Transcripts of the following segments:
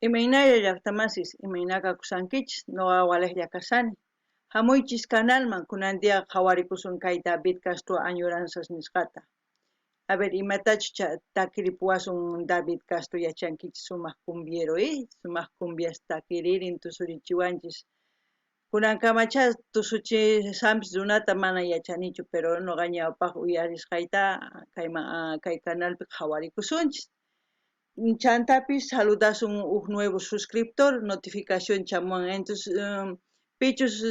Imaynalla llaqtamasis imaynaqa kusankichis nuqa walaqlla kasani. Hamuychis canalman kunantiqa qhawarikusun kay David Castro añoranzas nisqata. A ver, imatachu takiripuwasun David Castro yachankichis sumaq cumbiero sumaq cumbias takiririn tusurichiwanchis. Kunankamacha tusuchisampis runata mana yachanichu, pero nuqa ñawpaq uyarisqayta kay canalpi qhawarikusunchis. Chantapis saludasun nuevo suscriptor, notificación chamuan. Entonces, pichus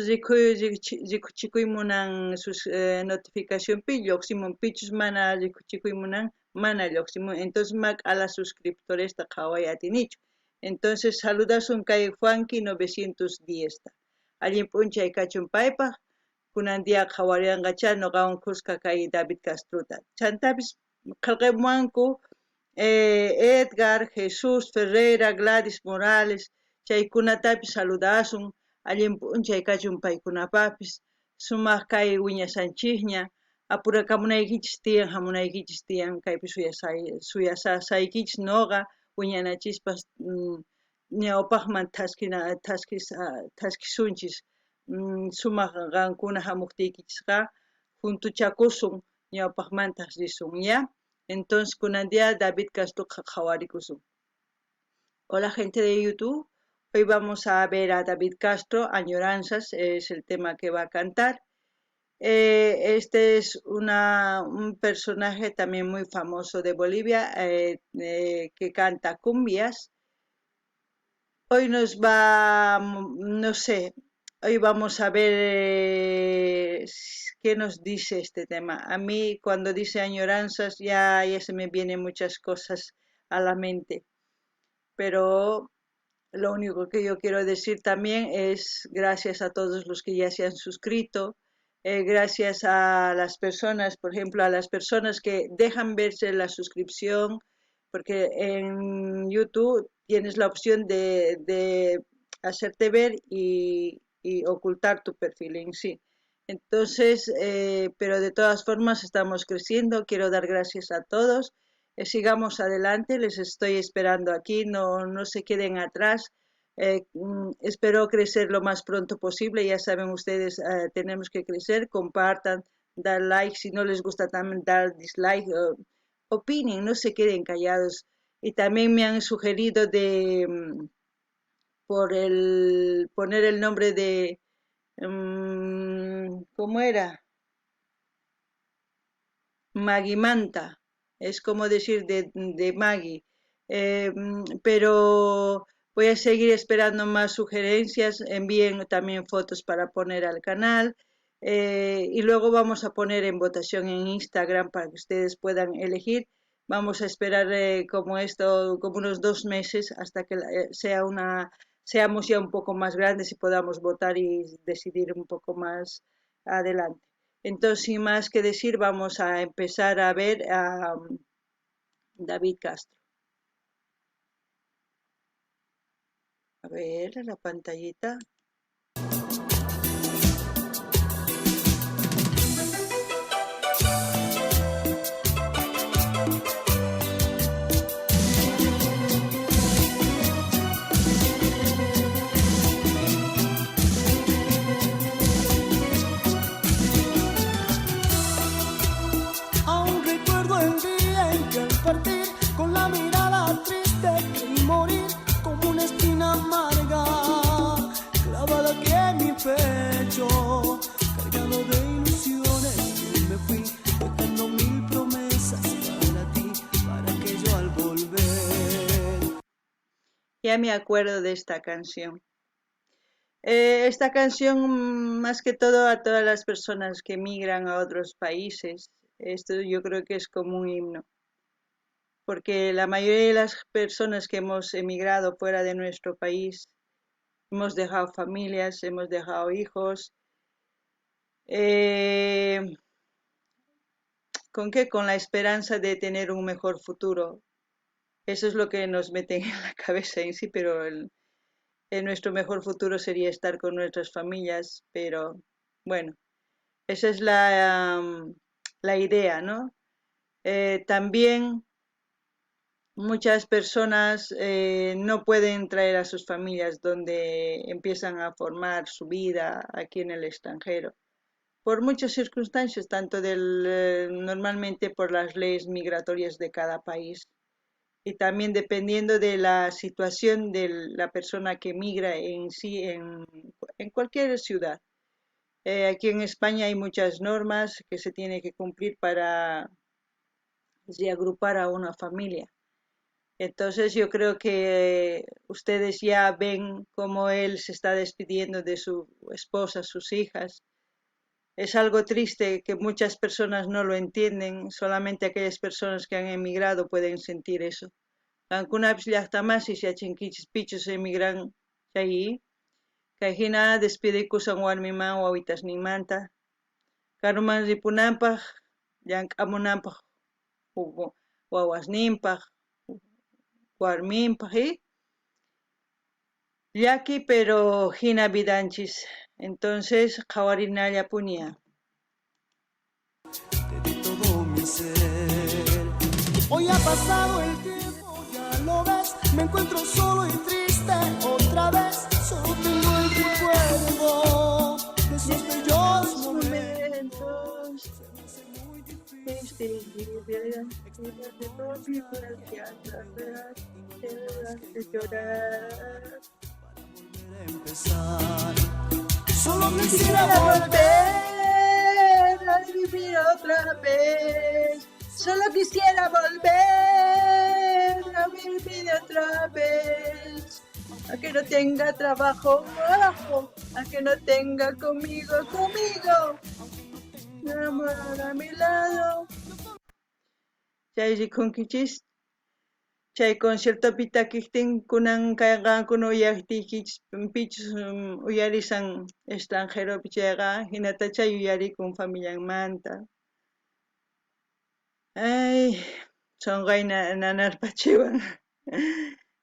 rikuchikuymunan sus notificación pi lluqsimun, pichus mana rikuchikuymunan mana lluqsimun. Entonces, mak a la suscriptores ta qhaway atinichu. Entonces, saludasun kay Juanqui 910 ta. Allin p'unchay kachun paypaq, kunantiqa qhawarianqacha nuqawan qusqa kay David Castrota. Chantapis qillqemuwanku Edgar, Jesús Ferreira, Gladys Morales, chaykunatapis saludasun, allin p'unchay kachun paykunapapis, sumaq kay wiñasanchikña, apurakamunaykichis tiyan, hamunaykichis tiyan, kaypi suyasasaykichis nuqa, wiñanachispas ñawpaqman taskisunchis, sumaq qankuna hamuqtiykichisqa, juntuchakusun, ñawpaqmantas risun, ¿ya? Entonces, kunantia David Castro qhawarikusun. Hola gente de YouTube, hoy vamos a ver a David Castro, Añoranzas, es el tema que va a cantar. Este es un personaje también muy famoso de Bolivia, que canta cumbias. Hoy nos va, no sé, hoy vamos a ver qué nos dice este tema. A mí cuando dice añoranzas ya se me vienen muchas cosas a la mente. Pero lo único que yo quiero decir también es gracias a todos los que ya se han suscrito. Gracias a las personas, por ejemplo, a las personas que dejan verse la suscripción, porque en YouTube tienes la opción de hacerte ver y ocultar tu perfil en sí. Entonces, pero de todas formas estamos creciendo. Quiero dar gracias a todos. Sigamos adelante, les estoy esperando aquí, no se queden atrás. Espero crecer lo más pronto posible. Ya saben ustedes, tenemos que crecer. Compartan, dar like, si no les gusta también dar dislike, opinen, no se queden callados. Y también me han sugerido de por poner el nombre de ¿cómo era? Maggie Manta, es como decir de Maggie, pero voy a seguir esperando más sugerencias. Envíen también fotos para poner al canal, y luego vamos a poner en votación en Instagram para que ustedes puedan elegir. Vamos a esperar como unos 2 meses hasta que seamos ya un poco más grandes y podamos votar y decidir un poco más adelante. Entonces, sin más que decir, vamos a empezar a ver a David Castro. A ver la pantallita. Aún recuerdo el día en que al partir, con la mirada triste creí morir como una espina amarga clavada aquí en mi pecho, cargado de ilusiones. Y me fui dejando mil promesas para ti, para que yo al volver. Ya me acuerdo de esta canción. Esta canción, más que todo a todas las personas que emigran a otros países, esto yo creo que es como un himno, porque la mayoría de las personas que hemos emigrado fuera de nuestro país, hemos dejado familias, hemos dejado hijos. ¿Con qué? Con la esperanza de tener un mejor futuro. Eso es lo que nos meten en la cabeza en sí, pero nuestro mejor futuro sería estar con nuestras familias, pero bueno, esa es la idea, ¿no? También muchas personas no pueden traer a sus familias donde empiezan a formar su vida aquí en el extranjero. Por muchas circunstancias, tanto normalmente por las leyes migratorias de cada país y también dependiendo de la situación de la persona que migra en sí en cualquier ciudad. Aquí en España hay muchas normas que se tiene que cumplir para agrupar a una familia. Entonces yo creo que ustedes ya ven cómo él se está despidiendo de su esposa, sus hijas. Es algo triste que muchas personas no lo entienden, solamente aquellas personas que han emigrado pueden sentir eso. Algunas llaqtamansi yachankichis pichus emigran chay kay hina despidikusan warmiman wawitasninmanta karuman ripunanpaq llank'amunanpaq wawasninpaq warminpaq llaki pero hina vidanchis entonces qhawarinalla puña. Te di todo mi ser. Hoy ha pasado el tiempo, ya lo ves. Me encuentro solo y triste otra vez. Solo tengo el recuerdo de esos bellos momentos. Se me hace muy difícil Llorar. para volver a empezar. Solo quisiera Quisiera volver. volver a vivir otra vez. Solo quisiera volver a vivir otra vez. A que no tenga trabajo, a que no tenga conmigo, mi amor a mi lado. Chay rikunkichis, chay conciertopi takiktin kunan kayqankuna uyariyktikichis pichus uyarisan extranjeropi chayqa hinata chay uyarikun familianmanta. Ay, sonqayna nanarpachiwan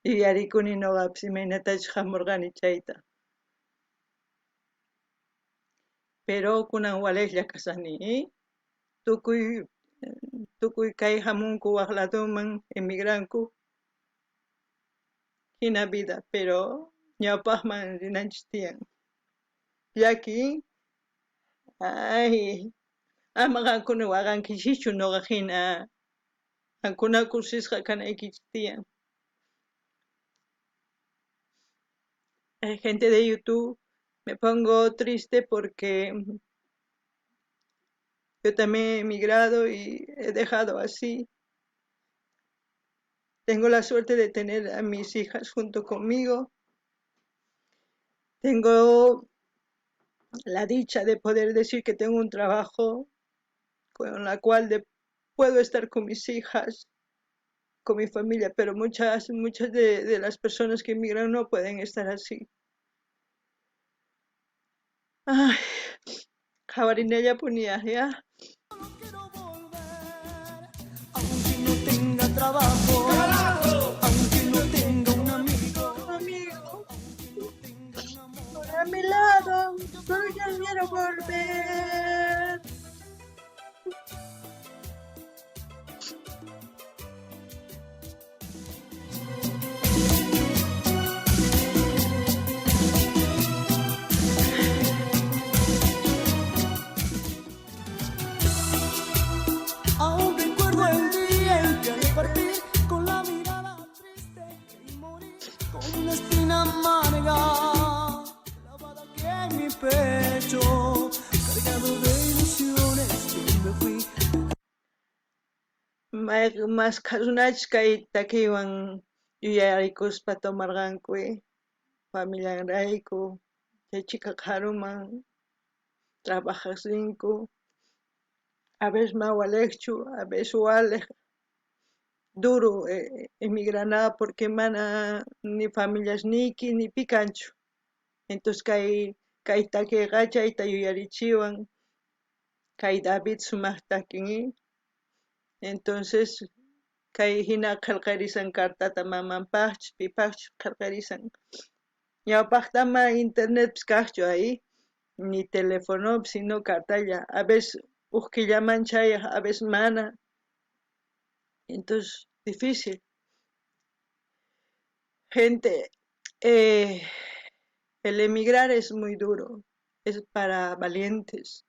yuyarikuni nuqapis imaynatachus hamurqani chayta. Pero kunan waliqlla kasani, tukuy kay hamunku waq ladoman emigranku hina vida, pero ñawpaqman rinanchis tiyan. Llaki, ay, ama qankuna waqankichischu nuqa hina qankuna kusisqa kanaykichis tiyan. Gente de YouTube, me pongo triste porque yo también he emigrado y he dejado así. Tengo la suerte de tener a mis hijas junto conmigo. Tengo la dicha de poder decir que tengo un trabajo con la cual puedo estar con mis hijas, con mi familia, pero muchas de las personas que emigran no pueden estar así. Ay, Jabarinella ponía, ¿ya? No quiero volver, aunque no tenga trabajo, aunque no tenga un amigo, aunque no tenga un amor a mi lado, solo yo quiero volver. Aún recuerdo el día en que al partir con la mirada triste y morir con una espina amarga clavada aquí en mi pecho, cargado de ilusiones que me fui. Más kasunach kay takiwan yuyarikuspa tomarqanku familianrayku chay chiqa qharuman trabajasinku a veces mawaliqchu a veces waliq duro emigranada porque mana ni familiasniki ni picanchu entonces kay takiqa chayta yuyarichiwan kay David sumaq takin entonces kay hina qillqarisan cartata mamanpaqchis pipaqchis qillqarisan ñawpaqtama internetpis kaqchu ahí ni teléfonopi sino cartalla a veces huk killaman chayaq a veces mana entonces difícil gente, el emigrar es muy duro, es para valientes,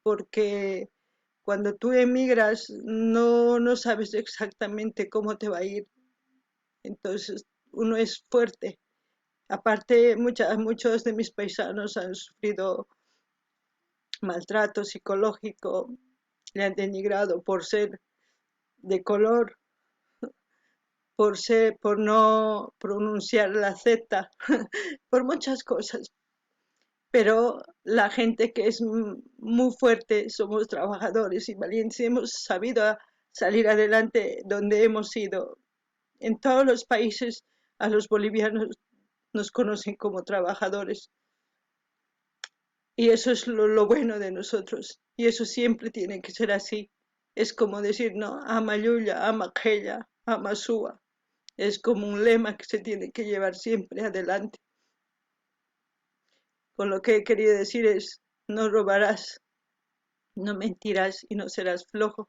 porque cuando tú emigras no sabes exactamente cómo te va a ir, entonces uno es fuerte. Aparte, muchos de mis paisanos han sufrido maltrato psicológico, le han denigrado por ser de color, por no pronunciar la Z, por muchas cosas. Pero la gente que es muy fuerte, somos trabajadores y valientes, hemos sabido salir adelante donde hemos ido. En todos los países a los bolivianos nos conocen como trabajadores y eso es lo bueno de nosotros y eso siempre tiene que ser así. Es como decir, no, ama Yuya, ama aquella, ama Sua. Es como un lema que se tiene que llevar siempre adelante. Con lo que he querido decir es, no robarás, no mentirás y no serás flojo.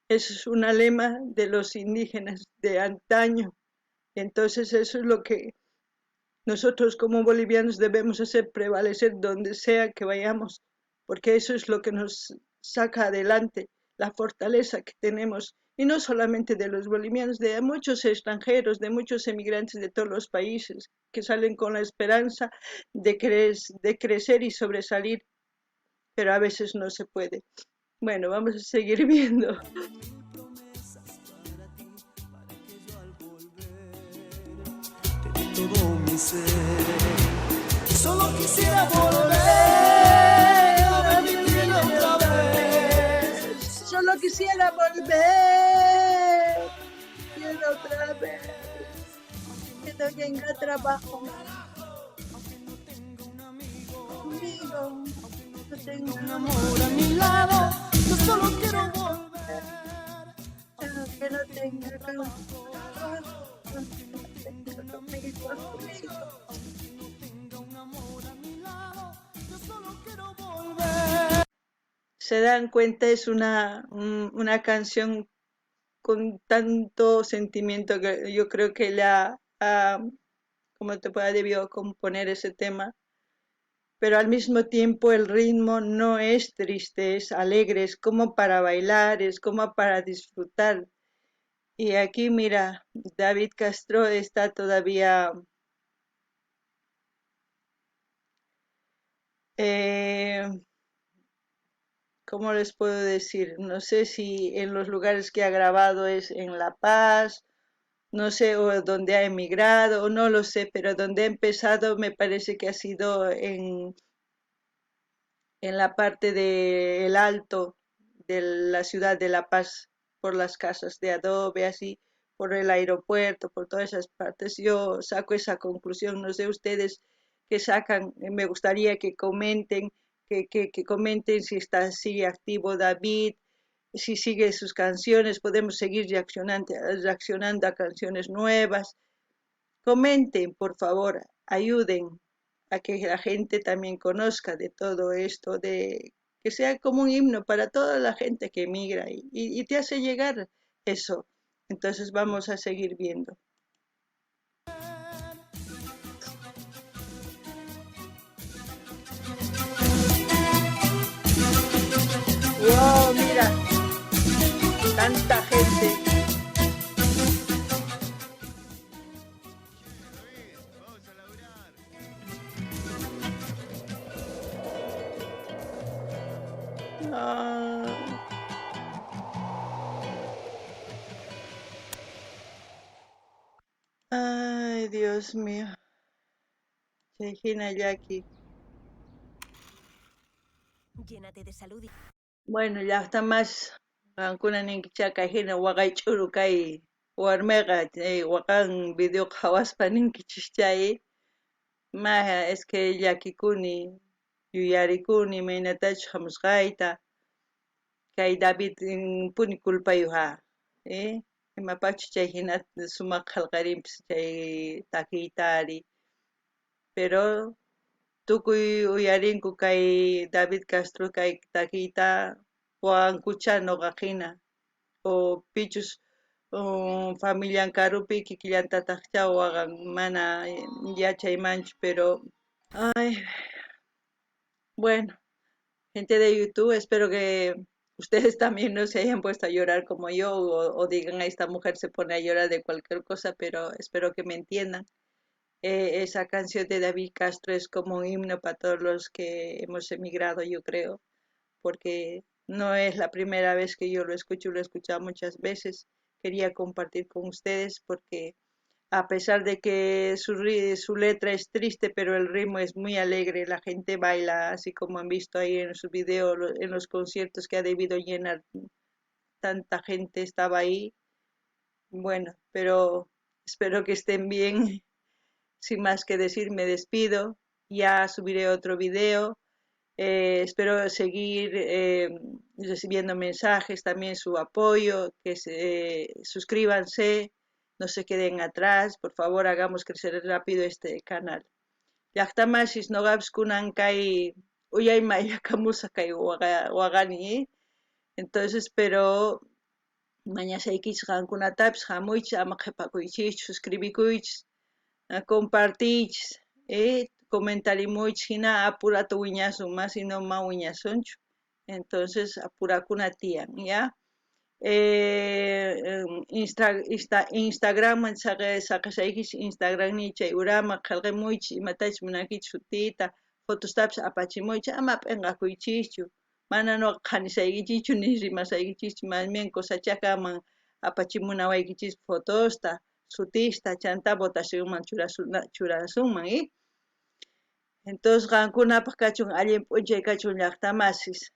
Eso es un lema de los indígenas de antaño. Entonces eso es lo que nosotros como bolivianos debemos hacer prevalecer donde sea que vayamos, porque eso es lo que nos saca adelante, la fortaleza que tenemos, y no solamente de los bolivianos, de muchos extranjeros, de muchos emigrantes de todos los países, que salen con la esperanza de crecer y sobresalir, pero a veces no se puede. Bueno, vamos a seguir viendo. Todo mi ser. Solo quisiera volver a vivir otra vez. Solo quisiera volver. Quiero otra vez. Que no tenga trabajo. Conmigo. No tengo Un amor a mi lado. Yo solo quiero volver. que no tenga trabajo. Se dan cuenta, es una canción con tanto sentimiento que yo creo que como te pueda, debió componer ese tema, pero al mismo tiempo el ritmo no es triste, es alegre, es como para bailar, es como para disfrutar. Y aquí mira, David Castro está todavía eh, ¿cómo les puedo decir? No sé si en los lugares que ha grabado es en La Paz, no sé, o donde ha emigrado, o no lo sé, pero donde ha empezado me parece que ha sido en la parte del Alto de la ciudad de La Paz, por las casas de adobe, así, por el aeropuerto, por todas esas partes. Yo saco esa conclusión, no sé ustedes qué sacan, me gustaría que comenten, que comenten si está así activo David, si sigue sus canciones, podemos seguir reaccionando a canciones nuevas. Comenten, por favor, ayuden a que la gente también conozca de todo esto, de que sea como un himno para toda la gente que emigra y te hace llegar eso. Entonces vamos a seguir viendo. Wow, mira, tanta gente. Ah, ay, Dios mío. Regina Jackie. Llénate de salud y... Bueno, ya está más. Ancuna ninkichaka hina waqay ch'uru kay warmiqa waqan video qhawaspa ninkichishchay. Ma es que llakikuni yuyarikuni maynatachu hamusqayta kay David puni kulpayuq imapachu chay hina sumaq qillqarinpis chay takiytari pero tukuy uyarinku kay David Castro kay takiyta waqankucha noqa hina o pichus familian karupi kikillantataq waqan mana yachaymanchu, pero ay, bueno, gente de YouTube, espero que ustedes también no se hayan puesto a llorar como yo o digan a esta mujer se pone a llorar de cualquier cosa, pero espero que me entiendan. Esa canción de David Castro es como un himno para todos los que hemos emigrado, yo creo, porque no es la primera vez que yo lo escucho, lo he escuchado muchas veces. Quería compartir con ustedes porque a pesar de que su letra es triste, pero el ritmo es muy alegre, la gente baila, así como han visto ahí en su video, en los conciertos que ha debido llenar, tanta gente estaba ahí. Bueno, pero espero que estén bien. Sin más que decir, me despido. Ya subiré otro video. Espero seguir recibiendo mensajes, también su apoyo, que se suscríbanse, no se queden atrás, por favor hagamos crecer rápido este canal. Llaqtamashis noqapis kunan kay uyaymayakamusa kay waqani, entonces pero mañasaykichis qankunatapis hamuychis ama qhipakuychis, suscribikuychis, compartiychis, comentarimuychis hina apurata wiñasun, mas no ma wiñasunchu. Entonces apurakuna tiyan, ¿ya? Instagram saqashaykichis Instagram ni chay urama qillqimuychis imatachus munankichis sutita, fotostapis apachimuychis, ama p'inqakuychischu, mana nuqa qhanisaykichikchu ni rimasaykichikchu, más bien cosachaqa aman apachimunawaykichis fotosta, sutista, chanta votacionman churasunman, entonces qankunapaq kachun allin p'unchay kachun llaqtamasis.